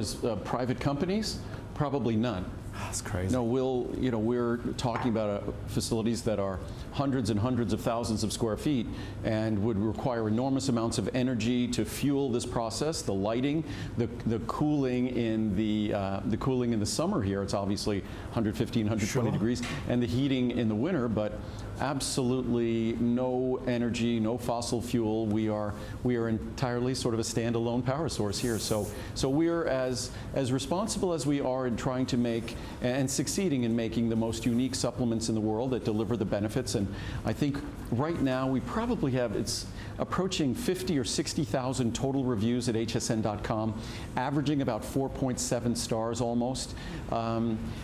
far as private companies, probably none. That's crazy. No, we're talking about facilities that are hundreds and hundreds of thousands of square feet and would require enormous amounts of energy to fuel this process. The lighting, the cooling in the cooling in the summer here. It's obviously 115, 120 degrees, and the heating in the winter. But absolutely no energy, no fossil fuel. We are entirely sort of a standalone power source here. So we're as responsible as we are in trying to make and succeeding in making the most unique supplements in the world that deliver the benefits. And I think right now we probably have, it's approaching 50 or 60,000 total reviews at hsn.com, averaging about 4.7 stars almost.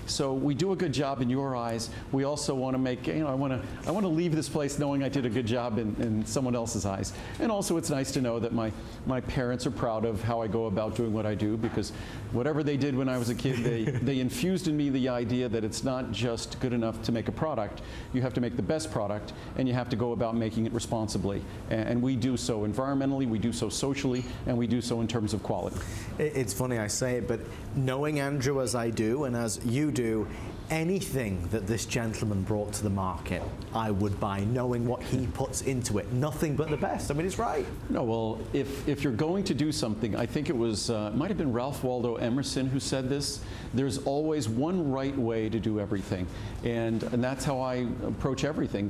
So we do a good job in your eyes. We also want to make, I want to leave this place knowing I did a good job in someone else's eyes. And also it's nice to know that my parents are proud of how I go about doing what I do, because whatever they did when I was a kid, they infused in me the idea that it's not just good enough to make a product. You have to make the best product, and you have to go about making it responsibly. And we do so environmentally, we do so socially, and we do so in terms of quality. It's funny I say it, but knowing Andrew as I do and as you do, anything that this gentleman brought to the market, I would buy, knowing what he puts into it. Nothing but the best. I mean, it's right. No, well, if you're going to do something, I think it was, might have been Ralph Waldo Emerson who said this, there's always one right way to do everything. And that's how I approach everything.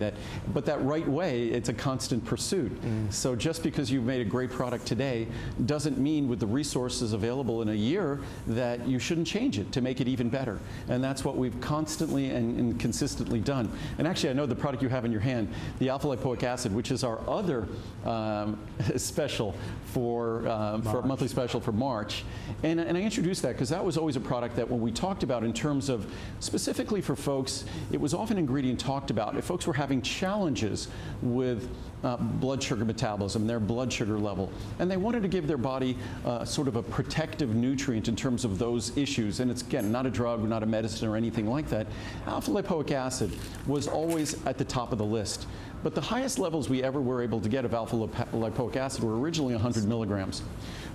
But that right way, it's a constant pursuit. So just because you've made a great product today doesn't mean with the resources available in a year that you shouldn't change it to make it even better. And that's what we've constantly and consistently done. And actually, I know the product you have in your hand, the Alpha Lipoic Acid, which is our other special for monthly special for March. And I introduced that because that was always a product that when we talked about in terms of specifically for folks, it was often an ingredient talked about. If folks were having challenges with blood sugar metabolism, their blood sugar level, and they wanted to give their body sort of a protective nutrient in terms of those issues, and it's, again, not a drug, not a medicine or anything like that, alpha lipoic acid was always at the top of the list. But the highest levels we ever were able to get of alpha lipoic acid were originally 100 milligrams.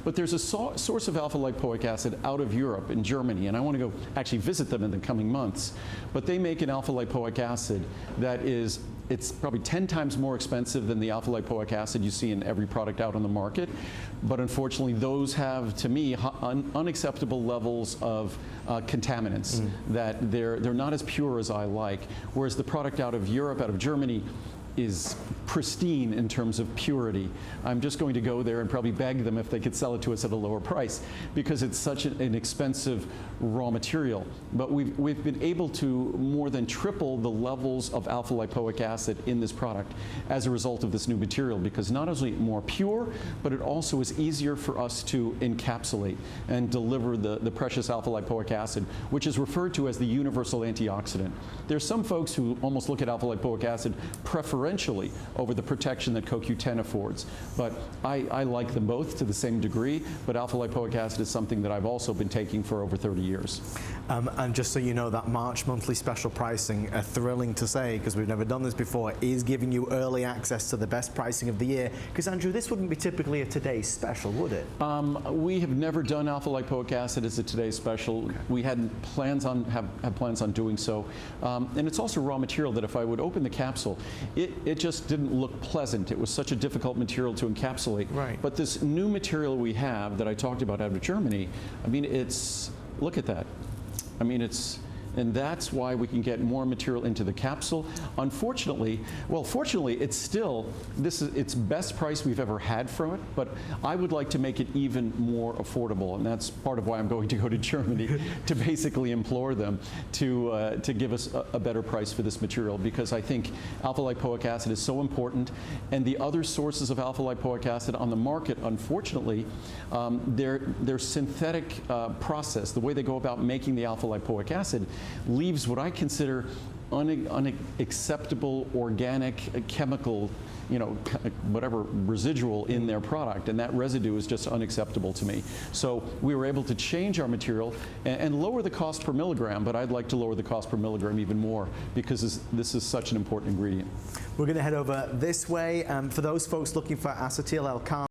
But there's a source of alpha lipoic acid out of Europe, in Germany, and I want to go actually visit them in the coming months. But they make an alpha lipoic acid that is, it's probably 10 times more expensive than the alpha lipoic acid you see in every product out on the market. But unfortunately, those have, to me, unacceptable levels of contaminants, that they're not as pure as I like. Whereas the product out of Europe, out of Germany, is pristine in terms of purity. I'm just going to go there and probably beg them if they could sell it to us at a lower price, because it's such an expensive raw material. But we've been able to more than triple the levels of alpha lipoic acid in this product as a result of this new material, because not only more pure, but it also is easier for us to encapsulate and deliver the precious alpha lipoic acid, which is referred to as the universal antioxidant. There's some folks who almost look at alpha lipoic acid preferentially over the protection that CoQ10 affords. But I like them both to the same degree, but alpha lipoic acid is something that I've also been taking for over 30 years. And just so you know, that March monthly special pricing, thrilling to say, because we've never done this before, is giving you early access to the best pricing of the year. Because Andrew, this wouldn't be typically a today's special, would it? We have never done alpha lipoic acid as a today's special. Okay. We hadn't plans on have plans on doing so. And it's also raw material that if I would open the capsule, it just didn't look pleasant. It was such a difficult material to encapsulate. Right. But this new material we have that I talked about out of Germany, I mean, it's, look at that. I mean, it's, and that's why we can get more material into the capsule. Unfortunately, well, fortunately, it's still, it's best price we've ever had from it, but I would like to make it even more affordable, and that's part of why I'm going to go to Germany to basically implore them to give us a better price for this material, because I think alpha lipoic acid is so important, and the other sources of alpha lipoic acid on the market, unfortunately, their synthetic process, the way they go about making the alpha lipoic acid, leaves what I consider unacceptable organic chemical, whatever residual in their product, and that residue is just unacceptable to me. So we were able to change our material and lower the cost per milligram, but I'd like to lower the cost per milligram even more, because this is such an important ingredient. We're going to head over this way. For those folks looking for acetyl L-carnitine,